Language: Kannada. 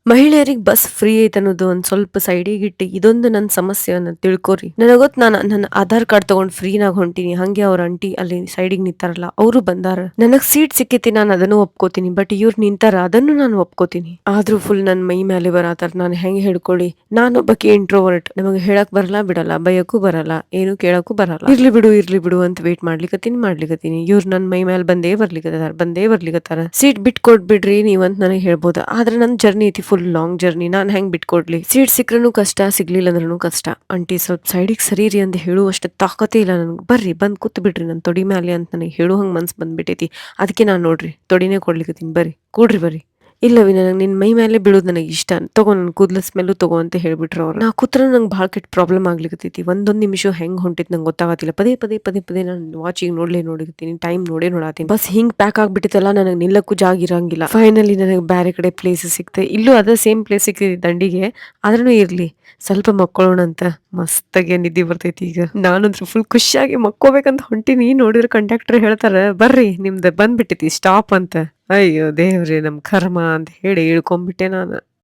ಮಹಿಳೆಯರಿಗೆ ಬಸ್ ಫ್ರೀ ಐತ್ ಅನ್ನೋದು ಒಂದ್ ಸ್ವಲ್ಪ ಸೈಡಿಗಿಟ್ಟು ಇದೊಂದು ನನ್ನ ಸಮಸ್ಯೆಯನ್ನ ತಿಳ್ಕೊರಿ. ನನಗ್ ಗೊತ್ತು ನನ್ನ ಆಧಾರ್ ಕಾರ್ಡ್ ತಗೊಂಡ್ ಫ್ರೀನಾಗ್ ಹೊಂಟೀನಿ. ಹಂಗೆ ಅವ್ರ ಆಂಟಿ ಅಲ್ಲಿ ಸೈಡಿಗ್ ನಿಂತಾರಲ್ಲ ಅವರು ಬಂದಾರ. ನನಗ್ ಸೀಟ್ ಸಿಕ್ಕೈತಿ ನಾನು ಅದನ್ನು ಒಪ್ಕೋತೀನಿ. ಬಟ್ ಇವ್ರು ನಿಂತಾರ ಅದನ್ನು ನಾನು ಒಪ್ಕೋತೀನಿ. ಆದ್ರೂ ಫುಲ್ ನನ್ ಮೈ ಮೇಲೆ ಬರತಾರ. ನಾನ್ ಹೆಂಗ್ ಹೇಳ್ಕೊಳ್ಳಿ? ನಾನೊಬ್ಬಾಕಿ ಇಂಟ್ರೋವರ್ಟ್. ನಮಗ್ ಹೇಳಕ್ ಬರಲ್ಲ ಬಿಡಲ್ಲ, ಬೈಯಕ್ಕೂ ಬರಲ್ಲ, ಏನು ಕೇಳಕ್ಕೂ ಬರಲ್ಲ. ಇರ್ಲಿ ಬಿಡು ಅಂತ ವೇಟ್ ಮಾಡ್ಲಿಕತ್ತೀನಿ. ಇವ್ರು ನನ್ ಮೈ ಮೇಲೆ ಬಂದೇ ಬರ್ಲಿಕತ್ತಾರ. ಸೀಟ್ ಬಿಟ್ ಕೊಟ್ಬಿಡ್ರಿ ನೀವಂತ ನನಗ್ ಹೇಳ್ಬೋದು. ಆದ್ರೆ ನನ್ ಜರ್ನಿ ಐತಿ ಫುಲ್ ಲಾಂಗ್ ಜರ್ನಿ. ನಾನ್ ಹೆಂಗ್ ಬಿಟ್ಕೊಡ್ಲಿ? ಸೀಟ್ ಸಿಕ್ರನು ಕಷ್ಟ, ಸಿಗ್ಲಿಲ್ಲ ಅಂದ್ರೂ ಕಷ್ಟ. ಆಂಟಿ ಸ್ವಲ್ಪ ಸೈಡಿಗೆ ಸರೀರಿ ಅಂತ ಹೇಳುವಷ್ಟು ತಾಕತ್ತೇ ಇಲ್ಲ ನನ್ಗೆ. ಬರ್ರಿ ಬಂದ್ ಕೂತ್ ಬಿಡ್ರಿ ನನ್ ತೊಡಿ ಮ್ಯಾಲೆ ಅಂತ ನನಗೆ ಹೇಳು ಹಂಗ್ ಮನ್ಸ್ ಬಂದ್ಬಿಟ್ಟೈತಿ. ಅದಕ್ಕೆ ನಾನ್ ನೋಡ್ರಿ ತೊಡಿನೇ ಕೊಡ್ಲಿಕತ್ತೀನಿ. ಬರ್ರಿ ಕೂಡ್ರಿ ಬರ್ರಿ. ಇಲ್ಲವಿ ನನಗೆ ನಿನ್ ಮೈ ಮೇಲೆ ಬೀಳೋದು ನನಗೆ ಇಷ್ಟ. ತಗೋ ನನ್ ಕೂದ್ಲ ಸ್ಮೆಲ್ಲು ತಗೋ ಅಂತ ಹೇಳ್ಬಿಟ್ರು ಅವ್ರು. ನಾ ಕೂತ್ರ ನಂಗೆ ಭಾಳ ಕೆಟ್ಟ ಪ್ರಾಬ್ಲಮ್ ಆಗ್ಲಿಕತ್ತೈತಿ. ಒಂದೊಂದ್ ನಿಮಿಷ ಹೆಂಗ್ ಹೊಂಟಿತ್ ನಂಗೆ ಗೊತ್ತಾಗತ್ತಿಲ್ಲ. ಪದೇ ನಾನು ವಾಚಿಗೆ ನೋಡ್ಲಿಕತ್ತೀನಿ. ಟೈಮ್ ನೋಡಾತೀನಿ. ಬಸ್ ಹಿಂಗ್ ಪ್ಯಾಕ್ ಆಗ್ಬಿಟ್ಟಿತ್ತಲ್ಲ, ನನಗೆ ನಿಲ್ಲಕ್ಕೂ ಜಾಗ ಇರಂಗಿಲ್ಲ. ಫೈನಲಿ ನನಗೆ ಬೇರೆ ಕಡೆ ಪ್ಲೇಸ್ ಸಿಕ್ತೆ. ಇಲ್ಲೂ ಅದೇ ಸೇಮ್ ಪ್ಲೇಸ್ ಸಿಕ್ಕಿದೆ ದಂಡಿಗೆ. ಆದ್ರೂ ಇರ್ಲಿ ಸ್ವಲ್ಪ ಮಕ್ಕೊಳ್ಳೋಣ ಅಂತ ಮಸ್ತಾಗಿ ನಿದ್ದೆ ಬರ್ತೈತಿ ಈಗ. ನಾನಂತ್ರ ಫುಲ್ ಖುಷಿಯಾಗಿ ಮಕ್ಕೋಬೇಕಂತ ಹೊಂಟಿನಿ. ನೋಡಿದ್ರೆ ಕಂಡಕ್ಟರ್ ಹೇಳ್ತಾರ ಬರ್ರಿ ನಿಮ್ದು ಬಂದ್ಬಿಟ್ಟೈತಿ ಸ್ಟಾಪ್ ಅಂತ. ಅಯ್ಯೋ ದೇವ್ರಿ ನಮ್ ಕರ್ಮ ಅಂತ ಹೇಳಿ ಇಳ್ಕೊಂಡ್ಬಿಟ್ಟೆ ನಾನು.